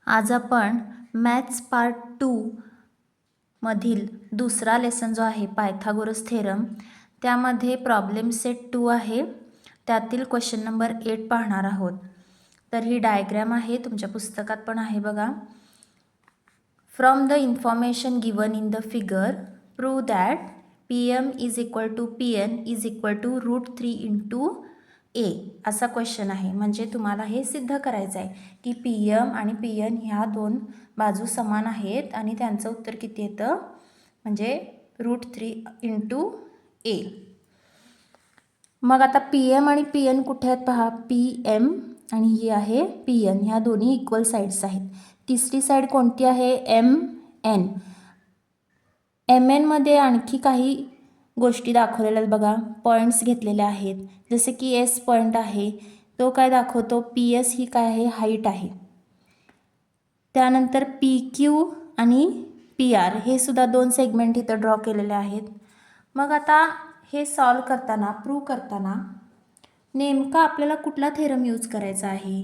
आज आपण maths part 2 मधील दुसरा लेसन जो आहे पायथागोरस थेरम त्यामध्ये प्रॉब्लेम सेट 2 आहे. त्यातील क्वेश्चन नंबर 8 पाहणार आहोत. तर ही डायग्राम आहे, तुमच्या पुस्तकात पण आहे बघा. From the information given in the figure prove that PM is equal to PN is equal to √3 into A असा क्वेश्चन आहे. म्हणजे तुम्हाला हे सिद्ध करायचं आहे की PM आणि PN ह्या दोन बाजू समान आहेत आणि त्यांचं उत्तर किती येतं म्हणजे √3 इंटू ए. मग आता PM आणि PN कुठे आहेत पहा. PM आणि ही आहे PN, ह्या दोन्ही इक्वल साईड्स आहेत. तिसरी साईड कोणती आहे MN. MN मध्ये आणखी काही गोष्टी दाखवलेल्या आहेत बघा. पॉईंट्स घेतलेले आहेत, जसे की S पॉईंट आहे तो काय दाखवतो PS ही काय आहे हाईट आहे. त्यानंतर PQ आणि PR हे सुद्धा दोन सेगमेंट इथं ड्रॉ केलेले आहेत. मग आता हे सॉल्व करताना प्रूव्ह करताना नेमका आपल्याला कुठला थेरम यूज करायचा आहे.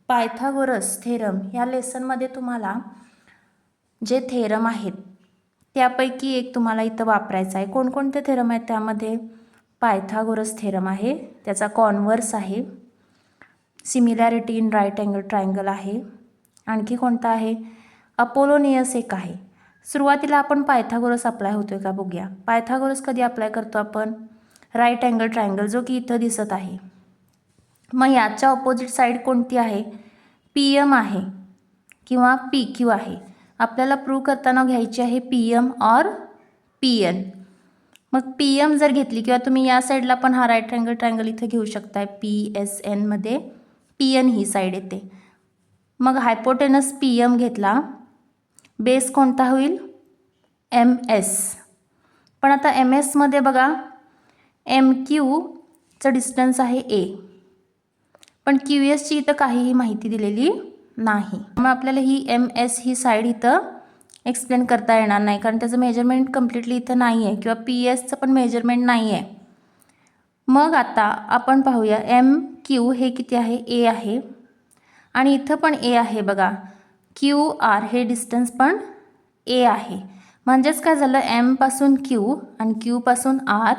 पायथागोरस थेरम या लेसनमध्ये तुम्हाला जे थेरम आहेत त्यापैकी एक तुम्हाला इथं वापरायचा आहे. कोणकोणते थेरम आहेत त्यामध्ये पायथागोरस थेरम आहे, त्याचा कॉन्व्हर्स आहे, similarity in right angle triangle आहे, आणखी कोणता आहे अपोलोनियस एक आहे. सुरुवातीला आपण पायथागोरस अप्लाय होतोय का बघूया. पायथागोरस कधी अप्लाय करतो आपण राईट अँगल ट्रायंगल जो की इथं दिसत आहे. मग याच्या ऑपोजिट साईड कोणती आहे PM आहे किंवा PQ आहे. आपल्याला प्रूव्ह करताना घ्यायची आहे PM और PN. मग PM जर घेतली किंवा तुम्ही या साईडला पण हा राईट अँगल ट्रायंगल इथं घेऊ शकताय PSN मध्ये PN ही साईड येते. मग हायपोटेनस PM घेतला, बेस कोणता होईल MS. पण आता MS मध्ये बघा MQचं डिस्टन्स आहे A, पण QSची इथं काहीही माहिती दिलेली नाही. मग आपल्याला ही MS ही साईड इथं एक्सप्लेन करता येणार नाही, कारण त्याचं मेजरमेंट कम्प्लिटली इथं नाही आहे किंवा PSचं पण मेजरमेंट नाही आहे. मग आता आपण पाहूया MQ हे किती आहे A आहे आणि इथं पण A आहे बघा. QR हे डिस्टन्स पण A आहे. म्हणजेच काय झालं M पासून Q आणि Q पासून R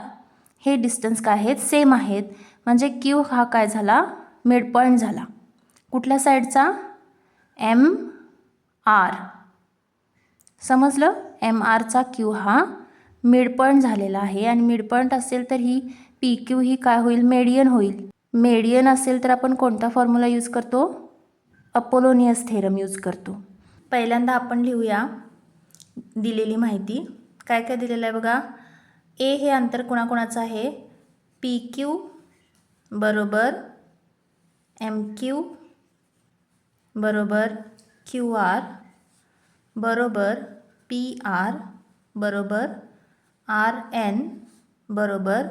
हे डिस्टन्स काय आहेत सेम आहेत. म्हणजे Q हा काय झाला मिड पॉईंट झाला. कुठल्या साईडचा MR. समजलं MRचा Q हा मिड पॉईंट झालेला आहे आणि मिड पॉईंट असेल तर ही PQ ही काय होईल मेडियन होईल. मेडियन असेल तर आपण कोणता फॉर्म्युला यूज करतो अपोलोनियस थेरम यूज करतो. पहिल्यांदा आपण लिहूया दिलेली माहिती. काय काय दिलेलं आहे बघा. A हे अंतर कोणाकोणाचं आहे PQ बरोबर MQ बरोबर QR बरोबर PR बरोबर RN बरोबर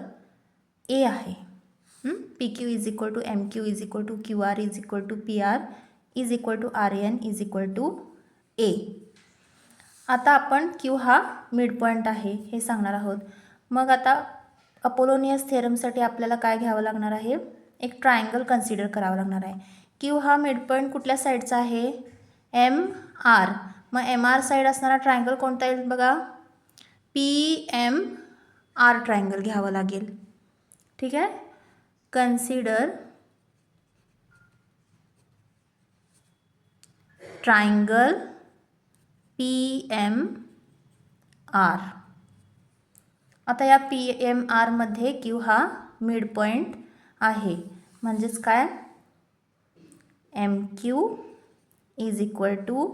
A आहे. PQ is equal to MQ is equal to QR is equal to PR is equal to RN is equal to A. आता आपण Q हा मिड पॉईंट आहे हे सांगणार आहोत. मग आता अपोलोनियस थेरमसाठी आपल्याला काय घ्यावं लागणार आहे एक ट्रायंगल कन्सिडर करावं लागणार आहे. Q हा मिड पॉईंट कुठल्या साईडचा आहे MR. मग MR साईड असणारा ट्रायंगल कोणता येईल बघा PMR ट्रायंगल घ्यावं लागेल. ठीक आहे. Consider triangle PMR. आता या PMR मध्ये Q हा मिड पॉईंट आहे. म्हणजेच काय MQ is equal to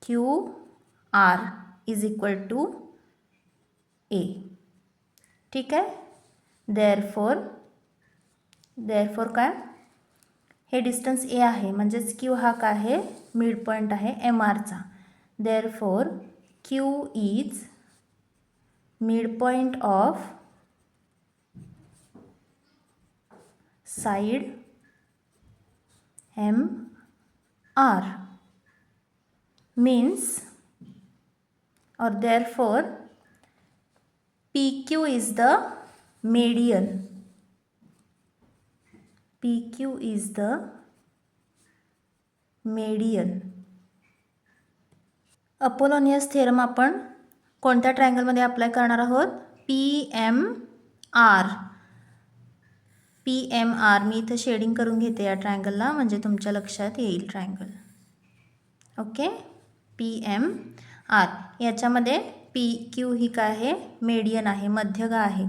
QR is equal to A. ठीक आहे. देअरफॉर काय हे डिस्टन्स A आहे म्हणजेच Q हा काय आहे मिड पॉईंट आहे MRचा. Therefore Q is mid point of side MR means or therefore PQ is the median. PQ is the median. Apollonius theorem आपण कोणत्या ट्रायंगलमध्ये अप्लाय करणार आहोत? PMR. PMR मी इथं शेडिंग करून घेते या ट्रायंगलला, म्हणजे तुमच्या लक्षात येईल ट्रायंगल. Okay, PMR. याच्यामध्ये PQ ही काय आहे? मेडियन आहे, मध्यगा आहे.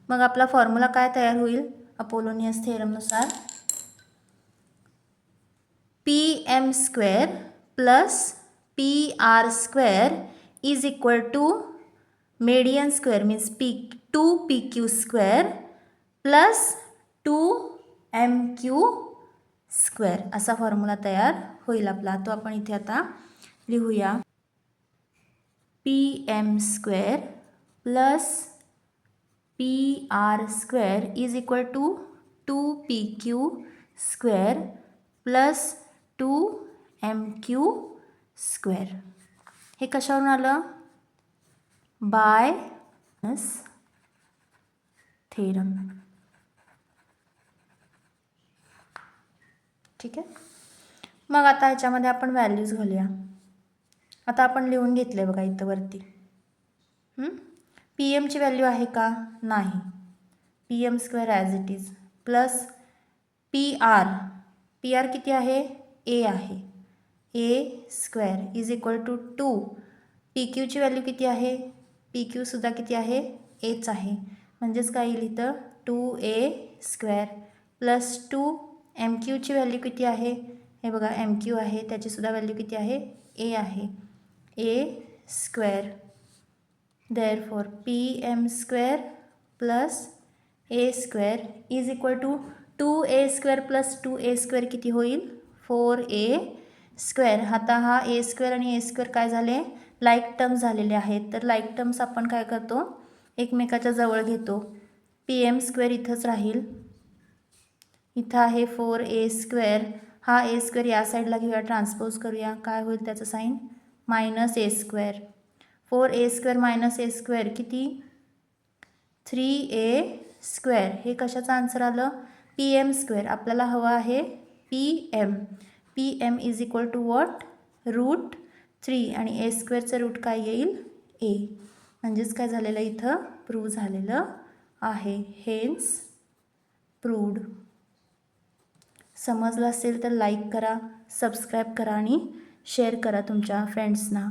मग आपला फॉर्म्युला काय तयार होईल अपोलोनियस थेरमनुसार? PM² plus PR square is equal to median square means 2PQ square plus 2MQ square असा फॉर्म्युला तयार होईल आपला. तो आपण इथे आता लिहूया. PM² plus PR square is equal to 2PQ square plus 2MQ square. हे कशावरून आलं? By theorem. ठीक आहे. मग आता ह्याच्यामध्ये आपण व्हॅल्यूज घालूया. आता आपण लिहून घेतले बघा इथं वरती. PM ची व्हॅल्यू आहे का? नाही. PM square as it is plus PR किती आहे? A आहे. A square is equal to 2. PQ ची व्हॅल्यू किती आहे? PQ सुद्धा किती आहे? Aच आहे. म्हणजेच काय येईल इथं? 2A स्क्वेअर प्लस 2MQ ची व्हॅल्यू किती आहे? हे बघा MQ आहे, त्याची सुद्धा व्हॅल्यू किती आहे? A आहे. A square. Therefore PM square plus A square is equal to 2A square plus 2A square किती होईल? 4A square. आता हा A स्क्वेअर आणि A स्क्वेअर काय झाले? लाईक टर्म्स झालेले आहेत. तर लाईक टर्म्स आपण काय करतो? एकमेकाच्या जवळ घेतो. PM स्क्वेअर इथंच राहील. इथं आहे 4A स्क्वेअर. हा A स्क्वेअर या साईडला घेऊया, ट्रान्सपोज करूया. काय होईल त्याचं sign? -A square. 4A square minus A square किती? 3A square. हे कशाचं आन्सर आलं? PM square. आपल्याला हवं आहे PM. PM is equal to what? √3 आणि A स्क्वेअरचं रूट काय येईल? A. म्हणजेच काय झालेलं इथं? प्रूव्ह झालेलं आहे. Hence proved. समजलं असेल तर लाईक करा, सबस्क्राईब करा आणि शेअर करा तुमच्या फ्रेंड्सना.